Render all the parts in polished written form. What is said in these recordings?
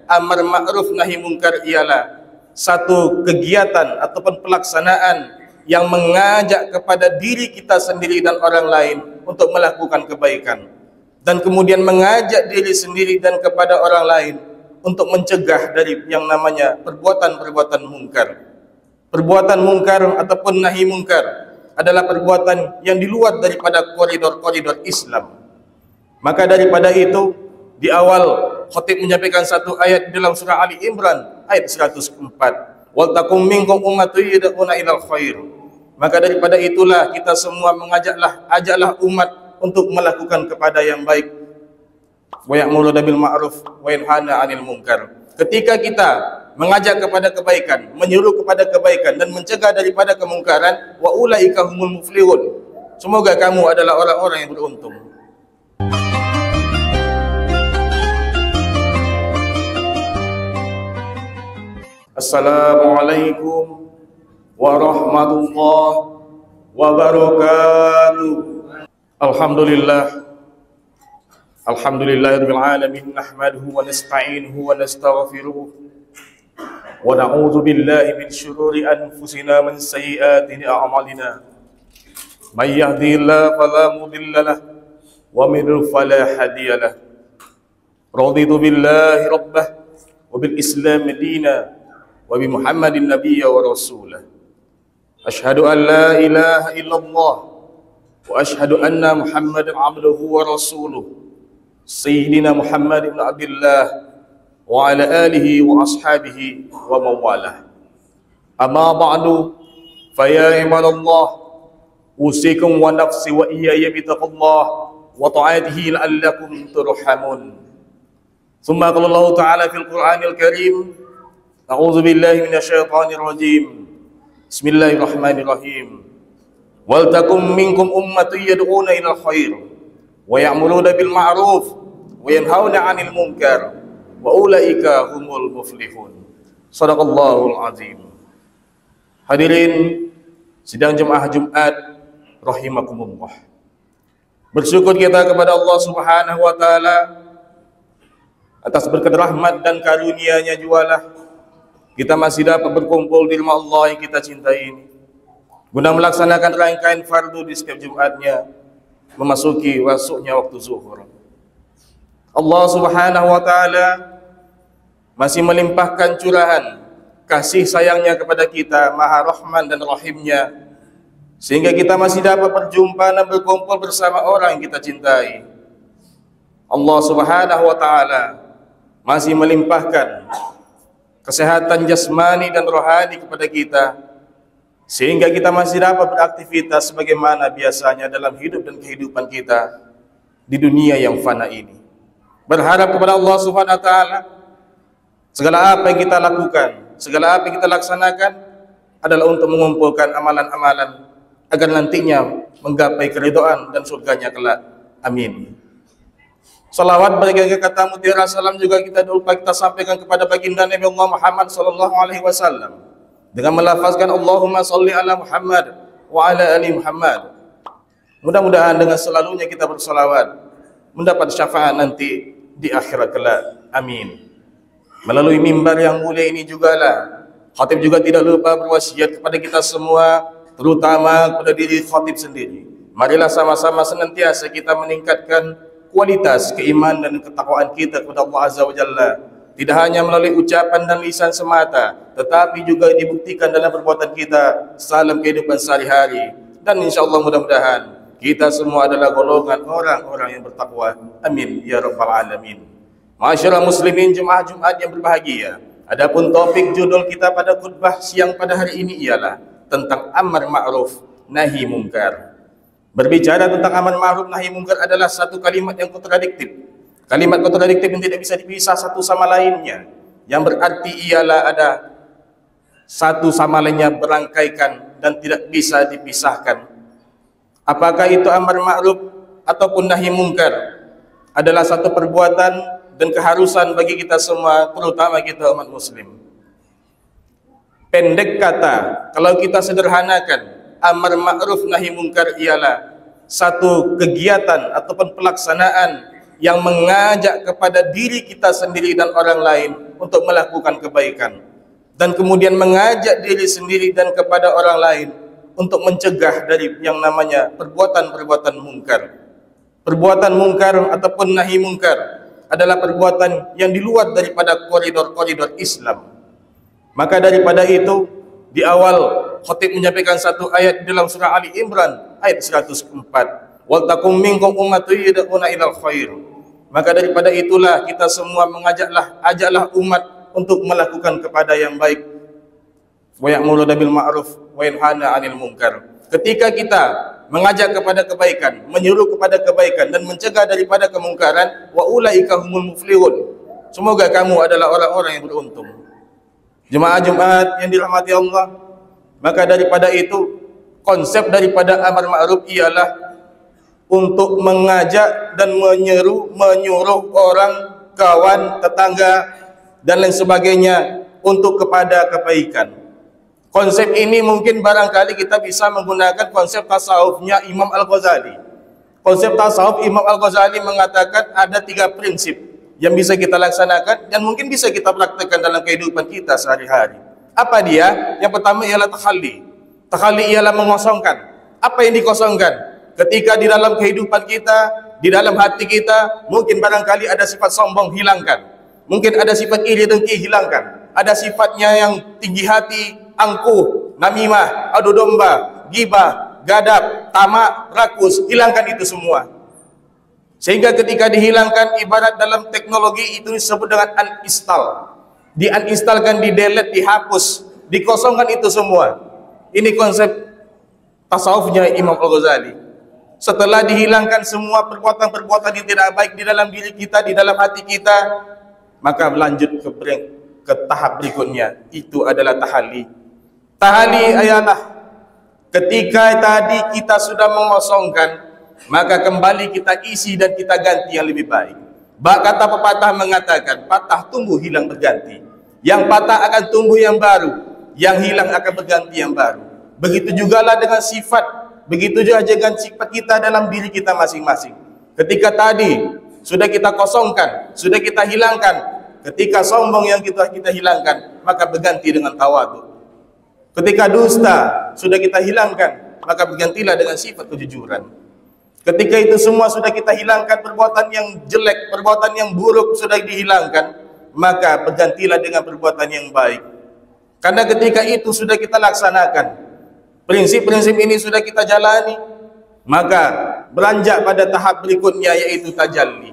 amar ma'ruf nahi mungkar ialah satu kegiatan ataupun pelaksanaan yang mengajak kepada diri kita sendiri dan orang lain untuk melakukan kebaikan, dan kemudian mengajak diri sendiri dan kepada orang lain untuk mencegah dari yang namanya perbuatan-perbuatan mungkar. Perbuatan mungkar ataupun nahi mungkar adalah perbuatan yang di luar daripada koridor-koridor Islam. Maka daripada itu, di awal khatib menyampaikan satu ayat dalam surah Ali Imran ayat 104, wal takum minkum ummatun yad'una ilal khair. Maka daripada itulah kita semua ajaklah umat untuk melakukan kepada yang baik, wa ya'muruna bil ma'ruf wa yanhana 'anil munkar. Ketika kita mengajak kepada kebaikan, menyuruh kepada kebaikan dan mencegah daripada kemungkaran, wa ulaika humul muflihun. Semoga kamu adalah orang-orang yang beruntung. Assalamualaikum warahmatullahi wabarakatuh. Alhamdulillahirabbil alamin, nahmaduhu wa nasta'inuhu wa nastaghfiruh wa na'udzu billahi min syururi anfusina min sayyiati a'malina. May yahdihillahu fala mudilla lahu wa may yudlil fala hadiya lahu. Raditu billahi rabbah wa bil islam dinan wa bi Muhammadin nabiyya wa rasulah. Asyhadu an la ilaha illallah wa asyhadu anna Muhammadan abduhu wa rasuluh. Sayyidina Muhammad ibn Abdullah wa ala alihi wa ashabihi wa mawalah. Amma ba'du, fa ya ibadallah, usikum wa nafsi wa iyaya bitaqullah wa ta'atihi la'allakum turhamun. Thumma qala Allah ta'ala fil Qur'anil Karim, a'udzu billahi minasyaitonir rajim. Bismillahirrahmanirrahim. Wal takum minkum ummatun yad'una ilal khair wa ya'muruna bil ma'ruf wa yanhauna 'anil munkar wa ulaika humul muflihun. Shadaqallahul azim. Hadirin sidang jemaah Jumat rahimakumullah. Bersyukur kita kepada Allah Subhanahu wa taala atas berkat rahmat dan karunia-Nya jualah kita masih dapat berkumpul di rumah Allah yang kita cintai ini guna melaksanakan rangkaian fardu di setiap Jumatnya memasuki masuknya waktu zuhur. Allah Subhanahu wa taala masih melimpahkan curahan kasih sayangnya kepada kita, Maha Rahman dan Rahimnya, sehingga kita masih dapat berjumpa dan berkumpul bersama orang yang kita cintai. Allah Subhanahu wa taala masih melimpahkan kesehatan jasmani dan rohani kepada kita, sehingga kita masih dapat beraktivitas sebagaimana biasanya dalam hidup dan kehidupan kita di dunia yang fana ini. Berharap kepada Allah Subhanahu wa taala segala apa yang kita lakukan, segala apa yang kita laksanakan adalah untuk mengumpulkan amalan-amalan agar nantinya menggapai keridhaan dan surganya kelak. Amin. Salawat bagi kata mutiara salam juga kita sampaikan kepada baginda Nabi Allah Muhammad sallallahu alaihi wasallam dengan melafazkan Allahumma sholli ala Muhammad wa ala ali Muhammad. Mudah-mudahan dengan selalunya kita bersalawat mendapat syafaat nanti di akhirat kelak. Amin. Melalui mimbar yang mulia ini jugalah khatib juga tidak lupa berwasiat kepada kita semua, terutama kepada diri khatib sendiri. Marilah sama-sama senantiasa kita meningkatkan kualitas keimanan dan ketakwaan kita kepada Allah Azza wa Jalla, tidak hanya melalui ucapan dan lisan semata, tetapi juga dibuktikan dalam perbuatan kita dalam kehidupan sehari-hari. Dan insyaallah mudah-mudahan kita semua adalah golongan orang-orang yang bertakwa. Amin ya rabbal alamin. Masyaallah muslimin jemaah Jumat yang berbahagia, adapun topik judul kita pada khutbah siang pada hari ini ialah tentang amar ma'ruf nahi munkar. Berbicara tentang amar ma'ruf nahi munkar adalah satu kalimat yang kontradiktif. Kalimat kontradiktif yang tidak bisa dipisah satu sama lainnya, yang berarti ialah ada satu sama lainnya berangkaikan dan tidak bisa dipisahkan. Apakah itu amar ma'ruf ataupun nahi munkar adalah satu perbuatan dan keharusan bagi kita semua, terutama kita umat muslim. Pendek kata, kalau kita sederhanakan, amar ma'ruf nahi munkar ialah satu kegiatan ataupun pelaksanaan yang mengajak kepada diri kita sendiri dan orang lain untuk melakukan kebaikan, dan kemudian mengajak diri sendiri dan kepada orang lain untuk mencegah dari yang namanya perbuatan-perbuatan mungkar. Perbuatan mungkar ataupun nahi mungkar adalah perbuatan yang di luar daripada koridor-koridor Islam. Maka daripada itu, di awal khatib menyampaikan satu ayat dalam surah Ali Imran ayat 104, wal takum minkum ummatun yad'una ilal khair. Maka daripada itulah kita semua ajaklah umat untuk melakukan kepada yang baik, wa ya'muruna bil ma'ruf wa yanhana 'anil munkar. Ketika kita mengajak kepada kebaikan, menyuruh kepada kebaikan dan mencegah daripada kemungkaran, wa ulaika humul muflihun. Semoga kamu adalah orang-orang yang beruntung. Jemaah Jumat yang dirahmati Allah, maka daripada itu konsep daripada amar ma'ruf ialah untuk mengajak dan menyuruh orang, kawan, tetangga dan lain sebagainya untuk kepada kebaikan. Konsep ini mungkin barangkali kita bisa menggunakan konsep tasawufnya Imam Al-Ghazali. Konsep tasawuf Imam Al-Ghazali mengatakan ada 3 prinsip yang bisa kita laksanakan dan mungkin bisa kita praktekkan dalam kehidupan kita sehari-hari. Apa dia? Yang pertama ialah takhalli. Takhalli ialah mengosongkan. Apa yang dikosongkan? Ketika di dalam kehidupan kita, di dalam hati kita, mungkin barangkali ada sifat sombong, hilangkan. Mungkin ada sifat iri dengki, hilangkan. Ada sifatnya yang tinggi hati, angkuh, namimah, adu domba, gibah, gadab, tamak, rakus, hilangkan itu semua. Sehingga ketika dihilangkan, ibarat dalam teknologi itu disebut dengan uninstall. Di-uninstalkan, di-delete, dihapus, dikosongkan itu semua. Ini konsep tasawufnya Imam Al-Ghazali. Setelah dihilangkan semua perbuatan-perbuatan yang tidak baik di dalam diri kita, di dalam hati kita, maka lanjut ke tahap berikutnya, itu adalah tahalli. Tahalli ayalah ketika tadi kita sudah mengosongkan, maka kembali kita isi dan kita ganti yang lebih baik. Kata pepatah mengatakan, patah tumbuh hilang berganti. Yang patah akan tumbuh yang baru, yang hilang akan berganti yang baru. Begitu jugalah dengan sifat, begitu juga dengan sifat kita dalam diri kita masing-masing. Ketika tadi sudah kita kosongkan, sudah kita hilangkan, ketika sombong yang kita hilangkan, maka berganti dengan tawadhu. Ketika dusta sudah kita hilangkan, maka bergantilah dengan sifat kejujuran. Ketika itu semua sudah kita hilangkan, perbuatan yang jelek, perbuatan yang buruk sudah dihilangkan, maka bergantilah dengan perbuatan yang baik. Karena ketika itu sudah kita laksanakan, prinsip-prinsip ini sudah kita jalani, maka beranjak pada tahap berikutnya, yaitu tajalli.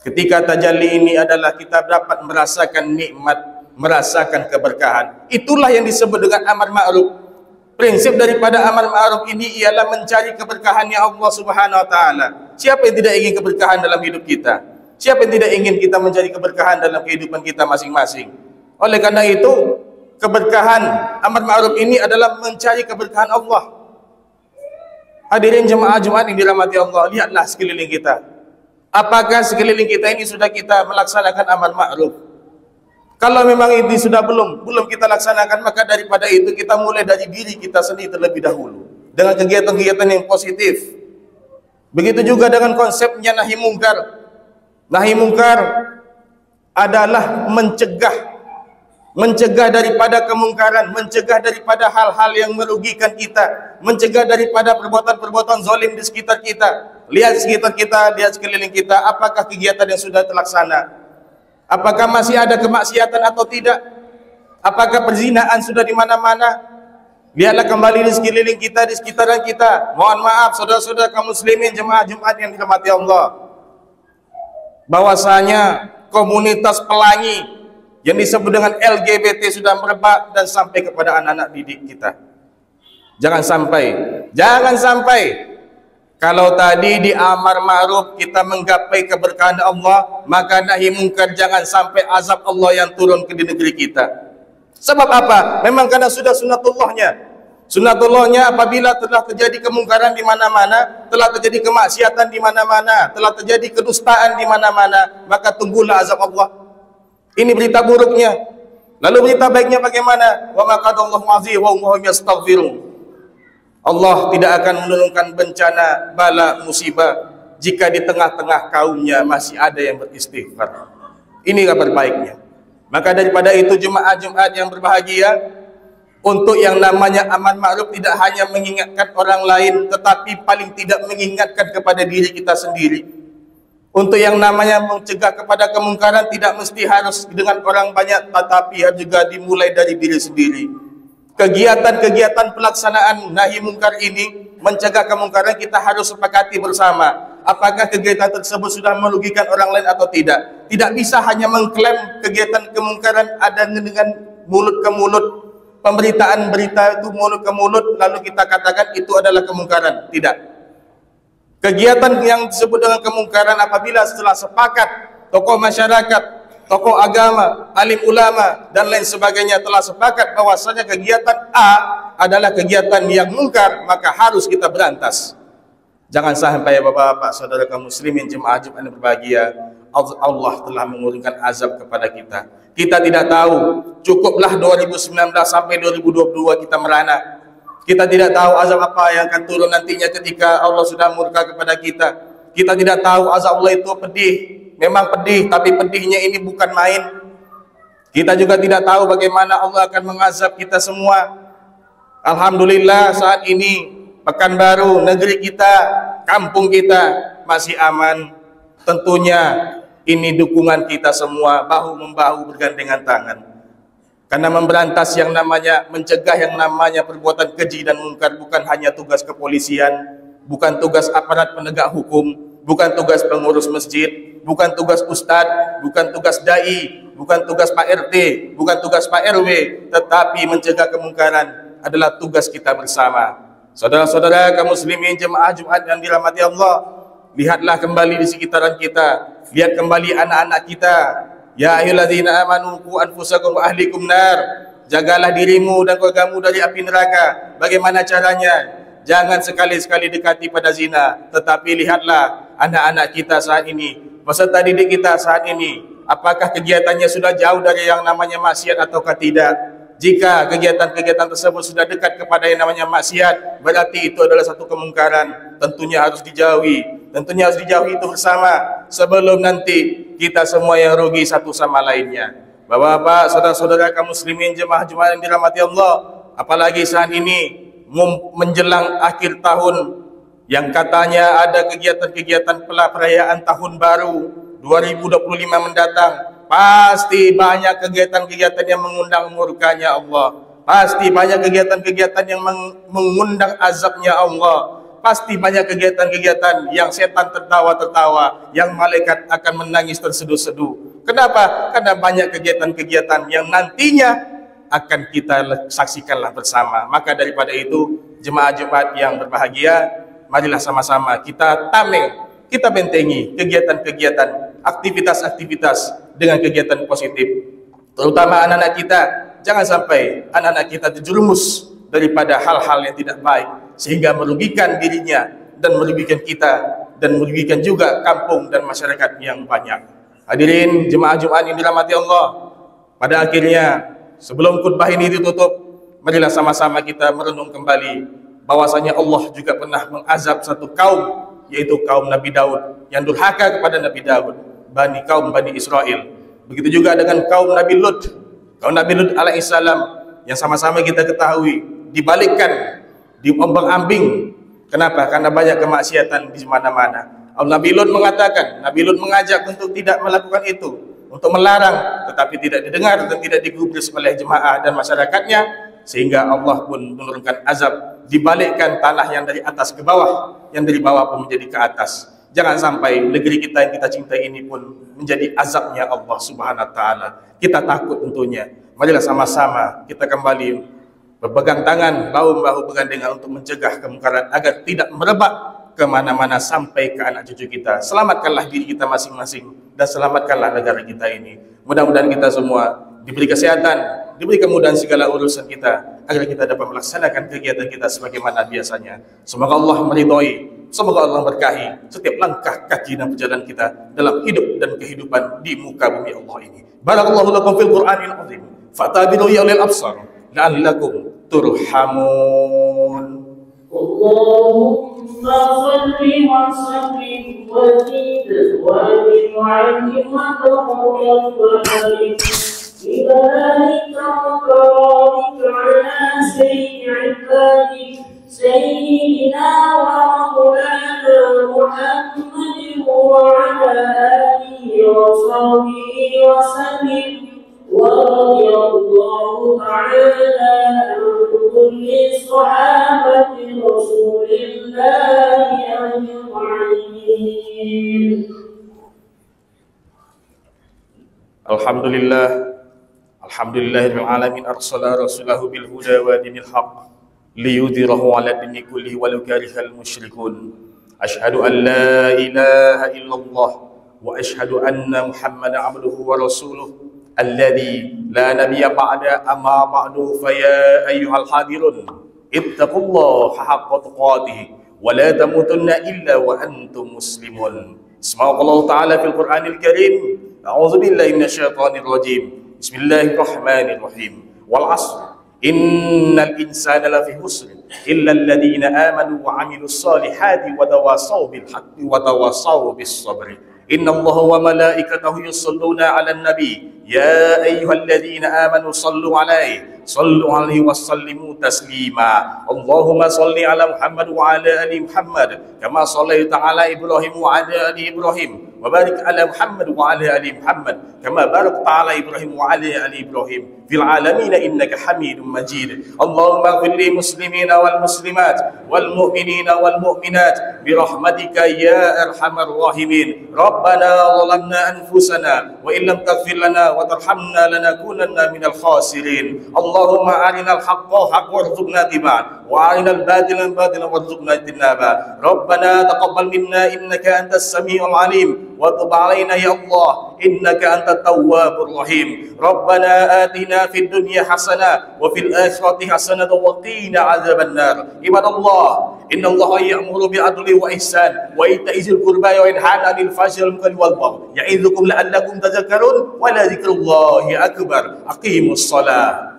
Ketika tajalli ini adalah kita dapat merasakan nikmat, merasakan keberkahan. Itulah yang disebut dengan amar ma'ruf. Prinsip daripada amar ma'ruf ini ialah mencari keberkahannya Allah Subhanahu wa taala. Siapa yang tidak ingin keberkahan dalam hidup kita? Siapa yang tidak ingin kita mencari keberkahan dalam kehidupan kita masing-masing? Oleh karena itu, keberkahan amar ma'ruf ini adalah mencari keberkahan Allah. Hadirin jemaah Jumat yang dirahmati Allah, lihatlah sekeliling kita. Apakah sekeliling kita ini sudah kita melaksanakan amar ma'ruf? Kalau memang ini sudah belum kita laksanakan, maka daripada itu kita mulai dari diri kita sendiri terlebih dahulu dengan kegiatan-kegiatan yang positif. Begitu juga dengan konsepnya nahi mungkar. Nahi mungkar adalah mencegah daripada kemungkaran, mencegah daripada hal-hal yang merugikan kita, mencegah daripada perbuatan-perbuatan zalim di sekitar kita. Lihat sekitar kita, lihat sekeliling kita, apakah kegiatan yang sudah terlaksana? Apakah masih ada kemaksiatan atau tidak? Apakah perzinaan sudah di mana-mana? Lihatlah kembali di sekeliling kita, di sekitaran kita. Mohon maaf saudara-saudara kaum muslimin jemaah Jumat yang dirahmati Allah, bahwasanya komunitas pelangi yang disebut dengan LGBT sudah merebak dan sampai kepada anak-anak didik kita. Jangan sampai kalau tadi di amar ma'ruf kita menggapai keberkahan Allah, maka nahi mungkar jangan sampai azab Allah yang turun ke di negeri kita. Sebab apa? Memang karena sudah sunatullahnya. Sunatullahnya apabila telah terjadi kemungkaran di mana-mana, telah terjadi kemaksiatan di mana-mana, telah terjadi kedustaan di mana-mana, maka tunggulah azab Allah. Ini berita buruknya. Lalu berita baiknya bagaimana? Wa ma qadallahu azim wa hum yastaghfirun. Allah tidak akan menurunkan bencana, bala, musibah jika di tengah-tengah kaumnya masih ada yang beristighfar. Ini kabar baiknya. Maka daripada itu jemaah Jumat yang berbahagia, untuk yang namanya amar ma'ruf tidak hanya mengingatkan orang lain, tetapi paling tidak mengingatkan kepada diri kita sendiri. Untuk yang namanya mencegah kepada kemungkaran tidak mesti harus dengan orang banyak, tetapi juga dimulai dari diri sendiri. Kegiatan-kegiatan pelaksanaan nahi mungkar ini, mencegah kemungkaran, kita harus sepakati bersama. Apakah kegiatan tersebut sudah merugikan orang lain atau tidak? Tidak bisa hanya mengklaim kegiatan kemungkaran ada dengan mulut ke mulut, pemberitaan berita itu mulut ke mulut, lalu kita katakan itu adalah kemungkaran. Tidak. Kegiatan yang disebut dengan kemungkaran apabila setelah sepakat tokoh masyarakat, tokoh agama, alim ulama dan lain sebagainya telah sepakat bahwasanya kegiatan A adalah kegiatan yang mungkar, maka harus kita berantas. Jangan sampai bapak-bapak, saudara kaum muslimin, jemaah Jumat yang berbahagia, Allah telah mengurungkan azab kepada kita. Kita tidak tahu, cukuplah 2019 sampai 2022 kita merana. Kita tidak tahu azab apa yang akan turun nantinya ketika Allah sudah murka kepada kita. Kita tidak tahu azab Allah itu pedih. Memang pedih, tapi pedihnya ini bukan main. Kita juga tidak tahu bagaimana Allah akan mengazab kita semua. Alhamdulillah saat ini Pekanbaru, negeri kita, kampung kita masih aman. Tentunya ini dukungan kita semua, bahu-membahu bergandengan tangan. Karena memberantas yang namanya, mencegah yang namanya perbuatan keji dan mungkar bukan hanya tugas kepolisian, bukan tugas aparat penegak hukum, bukan tugas pengurus masjid, bukan tugas ustadz, bukan tugas dai, bukan tugas Pak RT, bukan tugas Pak RW, tetapi mencegah kemungkaran adalah tugas kita bersama. Saudara-saudara kaum muslimin jemaah Jumat yang dirahmati Allah, lihatlah kembali di sekitaran kita, lihat kembali anak-anak kita. Ya ayyuhalladzina amanu qu anfusakum wa ahlikum nar. Jagalah dirimu dan keluargamu dari api neraka. Bagaimana caranya? Jangan sekali-sekali dekati pada zina, tetapi lihatlah anak-anak kita saat ini, peserta didik kita saat ini, apakah kegiatannya sudah jauh dari yang namanya maksiat ataukah tidak? Jika kegiatan-kegiatan tersebut sudah dekat kepada yang namanya maksiat, berarti itu adalah satu kemungkaran. Tentunya harus dijauhi. Tentunya harus dijauhi itu bersama, sebelum nanti kita semua yang rugi satu sama lainnya. Bapak-bapak, saudara-saudara kaum muslimin jemaah Jumat yang dirahmati Allah, apalagi saat ini menjelang akhir tahun, yang katanya ada kegiatan-kegiatan perayaan tahun baru 2025 mendatang. Pasti banyak kegiatan-kegiatan yang mengundang murkanya Allah. Pasti banyak kegiatan-kegiatan yang mengundang azabnya Allah. Pasti banyak kegiatan-kegiatan yang setan tertawa-tertawa, yang malaikat akan menangis terseduh-seduh. Kenapa? Karena banyak kegiatan-kegiatan yang nantinya akan kita saksikanlah bersama. Maka daripada itu, jemaah Jumat yang berbahagia, marilah sama-sama kita tameng, kita bentengi kegiatan-kegiatan, aktivitas-aktivitas dengan kegiatan positif, terutama anak-anak kita. Jangan sampai anak-anak kita terjerumus daripada hal-hal yang tidak baik sehingga merugikan dirinya dan merugikan kita dan merugikan juga kampung dan masyarakat yang banyak. Hadirin jemaah Jumat yang dirahmati Allah, pada akhirnya sebelum khutbah ini ditutup, marilah sama-sama kita merenung kembali bahwasanya Allah juga pernah mengazab satu kaum, yaitu kaum Nabi Daud yang durhaka kepada Nabi Daud, kaum Bani Israel. Begitu juga dengan kaum Nabi Lut, kaum Nabi Lut alaihissalam, yang sama-sama kita ketahui dibalikkan, diombang-ambing. Kenapa? Karena banyak kemaksiatan di mana-mana. Nabi Lut mengatakan, Nabi Lut mengajak untuk tidak melakukan itu, untuk melarang, tetapi tidak didengar dan tidak digubris oleh jemaah dan masyarakatnya, sehingga Allah pun menurunkan azab, dibalikkan tanah yang dari atas ke bawah, yang dari bawah pun menjadi ke atas. Jangan sampai negeri kita yang kita cintai ini pun menjadi azabnya Allah Subhanahu wa taala. Kita takut tentunya. Marilah sama-sama kita kembali berpegang tangan, bahu-bahu bergandengan untuk mencegah kemungkaran agar tidak merebak kemana-mana sampai ke anak cucu kita. Selamatkanlah diri kita masing-masing dan selamatkanlah negara kita ini. Mudah-mudahan kita semua diberi kesehatan, diberi kemudahan segala urusan kita, agar kita dapat melaksanakan kegiatan kita sebagaimana biasanya. Semoga Allah meridhoi, semoga Allah berkahi setiap langkah kaki dan perjalanan kita dalam hidup dan kehidupan di muka bumi Allah ini. Barakallahu lakum fil Qur'anil azim, fatabiru ya ulil absar la'allakum turhamun. Allahumma salli wa sallim وفي أزواج معلمة وكفر بذلك وكرامك على سيد عبادك سيدنا ومولانا محمد وعلى آله وصحبه وسلم. ورضي الله تعالى عن كل صحابة رسول الله أجمعين. الحمد لله رب العالمين أرسل رسوله بالهدى ودين الحق ليظهره على الدين كله ولو كره المشركون. أشهد أن لا إله إلا الله وأشهد أن محمدا عبده ورسوله الذي لا نبي بعد. أما بعد فيا أيها الحاضرون اتقوا الله حق تقاته ولا تموتن إلا وأنتم مسلمون. اسمعوا الله تعالى في القرآن الكريم. أعوذ بالله من الشيطان الرجيم. بسم الله الرحمن الرحيم. والعصر إن الإنسان لفي خسر إلا الذين آمنوا وعملوا الصالحات وتواصوا بالحق وتواصوا بالصبر. إن الله وملائكته يصلون على النبي يا أيها الذين آمنوا صلوا عليه وسلموا تسليما. اللهم صل على محمد وعلى آل محمد كما صليت على إبراهيم وعلى آل إبراهيم وبارك على محمد وعلى آل محمد كما باركت على إبراهيم وعلى آل إبراهيم في العالمين إنك حميد مجيد. اللهم اغفر للمسلمين والمسلمات والمؤمنين والمؤمنات برحمتك يا أرحم الراحمين. ربنا ظلمنا أنفسنا وإن لم تغفر لنا وترحمنا لنكونن من الخاسرين. اللهم أرنا الحق حقا وارزقنا اتباعه وأرنا الباطل باطلا وارزقنا اجتنابه. ربنا تقبل منا إنك أنت السميع العليم وتب علينا يا الله إنك أنت التواب الرحيم. ربنا آتنا في الدنيا حسنة وفي الآخرة حسنة وقنا عذاب النار. عباد الله إن الله يأمر بالعدل والإحسان وإيتاء ذي القربى وينهى عن الفحشاء والمنكر والبغي يعظكم لعلكم تذكرون ولذكر الله أكبر. أقيموا الصلاة.